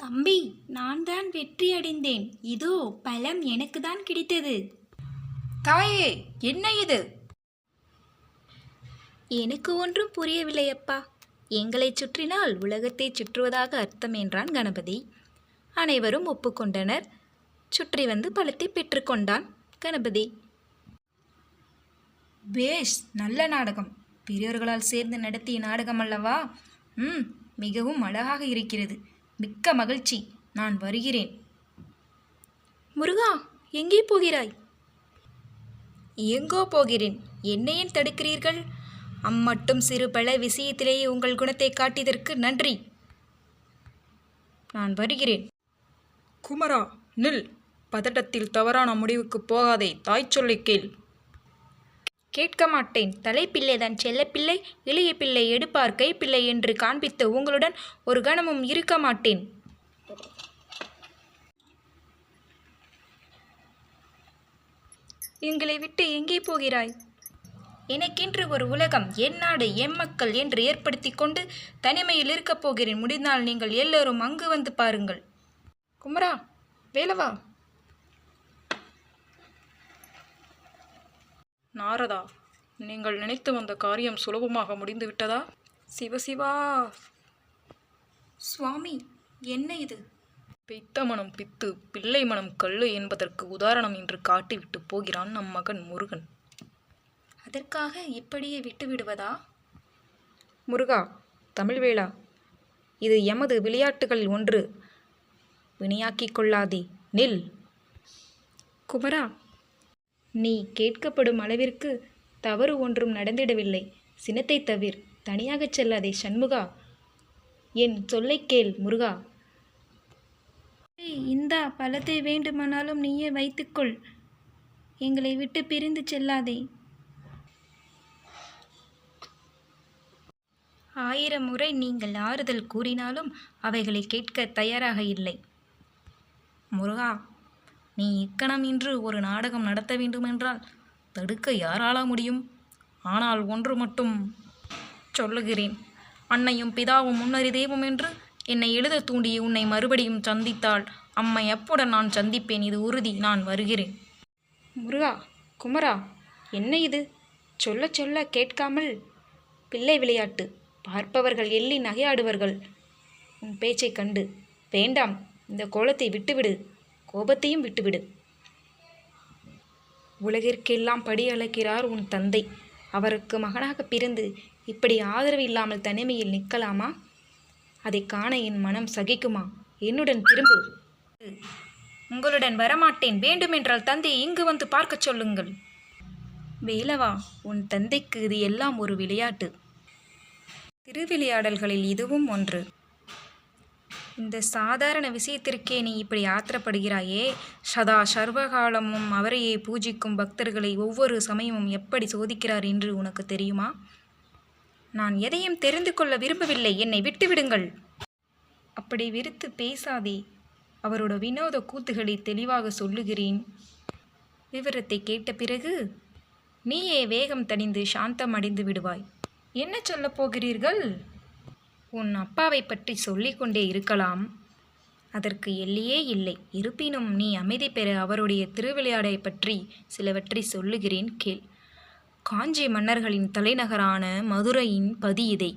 தம்பி, நான் தான் வெற்றி அடைந்தேன். இதோ பழம் எனக்கு தான் கிடைத்தது. தாயே, என்ன இது? எனக்கு ஒன்றும் புரியவில்லை அப்பா. எங்களை சுற்றினால் உலகத்தை சுற்றுவதாக அர்த்தம் என்றான் கணபதி. அனைவரும் ஒப்புக்கொண்டனர். சுற்றி வந்து பழத்தை பெற்றுக்கொண்டான் கணபதி. பேஷ், நல்ல நாடகம். பெரியோர்களால் சேர்ந்து நடத்திய நாடகம் அல்லவா? மிகவும் அழகாக இருக்கிறது. மிக்க மகிழ்ச்சி. நான் வருகிறேன். முருகா, எங்கே போகிறாய்? எங்கோ போகிறேன். என்னை ஏன் தடுக்கிறீர்கள்? அம்மட்டும் சிறு பல விஷயத்திலேயே உங்கள் குணத்தை காட்டியதற்கு நன்றி. நான் வருகிறேன். குமரா, நில். பதட்டத்தில் தவறான முடிவுக்கு போகாதே. தாய் சொல்லை கேள். கேட்க மாட்டேன். தலைப்பிள்ளைதான் செல்லப்பிள்ளை. இளைய பிள்ளை எடுப்பார் கைப்பிள்ளை என்று காண்பித்த உங்களுடன் ஒரு கணமும் இருக்க மாட்டேன். எங்களை விட்டு எங்கே போகிறாய்? எனக்கென்று ஒரு உலகம், என் நாடு, என் மக்கள் என்று ஏற்படுத்தி கொண்டு தனிமையில் இருக்கப் போகிறேன். முடிந்தால் நீங்கள் எல்லோரும் அங்கு வந்து பாருங்கள். குமரா, வேலவா. நாரதா, நீங்கள் நினைத்து வந்த காரியம் சுலபமாக முடிந்து விட்டதா? சிவசிவா. சுவாமி, என்ன இது? பித்த மனம் பித்து, பிள்ளை மனம் கல்லு என்பதற்கு உதாரணம் என்று காட்டிவிட்டு போகிறான் நம் மகன் முருகன். அதற்காக இப்படியே விட்டு விடுவதா? முருகா, தமிழ்வேளா, இது எமது விளையாட்டுகளில் ஒன்று. வினையாக்கிக் கொள்ளாதே. நில். குமரா, நீ கேட்கப்படும் அளவிற்கு தவறு ஒன்றும் நடந்திடவில்லை. சினத்தை தவிர். தனியாகச் செல்லாதே சண்முகா. என் சொல்லை கேள் முருகா. இந்தா பழத்தை, வேண்டுமானாலும் நீயே வைத்துக்கொள். எங்களை விட்டு பிரிந்து செல்லாதே. 1000 முறை நீங்கள் ஆறுதல் கூறினாலும் அவைகளை கேட்க தயாராக இல்லை. முருகா, நீ இக்கணம் இன்று ஒரு நாடகம் நடத்த வேண்டுமென்றால் தடுக்க யாரால முடியும்? ஆனால் ஒன்று மட்டும் சொல்லுகிறேன். அன்னையும் பிதாவும் முன்னறி தெய்வம் என்று என்னை எழுத தூண்டிய உன்னை மறுபடியும் சந்தித்தால் அம்மை அப்புடன் நான் சந்திப்பேன். இது உறுதி. நான் வருகிறேன். முருகா, குமரா, என்ன இது? சொல்ல சொல்ல கேட்காமல் பிள்ளை விளையாட்டு. பார்ப்பவர்கள் எள்ளி நகையாடுவார்கள் உன் பேச்சை கண்டு. வேண்டாம், இந்த கோலத்தை விட்டுவிடு. கோபத்தையும் விட்டுவிடு. உலகிற்கெல்லாம் படி அளக்கிறார் உன் தந்தை. அவருக்கு மகனாக பிறந்து இப்படி ஆதரவு இல்லாமல் தனிமையில் நிற்கலாமா? அதை காண என் மனம் சகிக்குமா? என்னுடன் திரும்பு. உங்களுடன் வரமாட்டேன். வேண்டுமென்றால் தந்தையை இங்கு வந்து பார்க்க சொல்லுங்கள். வேலவா, உன் தந்தைக்கு இது எல்லாம் ஒரு விளையாட்டு. திருவிளையாடல்களில் இதுவும் ஒன்று. இந்த சாதாரண விஷயத்திற்கே நீ இப்படி ஆத்திரப்படுகிறாயே. சதா சர்வகாலமும் அவரையே பூஜிக்கும் பக்தர்களை ஒவ்வொரு சமயமும் எப்படி சோதிக்கிறார் என்று உனக்கு தெரியுமா? நான் எதையும் தெரிந்து கொள்ள விரும்பவில்லை. என்னை விட்டுவிடுங்கள். அப்படி வெறுத்து பேசாதே. அவரோட வினோத கூத்துகளை தெளிவாக சொல்லுகிறேன். விவரத்தை கேட்ட பிறகு நீயே வேகம் தணிந்து சாந்தம் அடைந்து விடுவாய். என்ன சொல்லப் போகிறீர்கள்? உன் அப்பாவை பற்றி சொல்லிக்கொண்டே இருக்கலாம். அதற்கு எல்லையே இல்லை. இருப்பினும் நீ அமைதி பெற அவருடைய திருவிளையாடை பற்றி சிலவற்றை சொல்லுகிறேன் கேள். காஞ்சி மன்னர்களின் தலைநகரான மதுரையின் பதி இதை.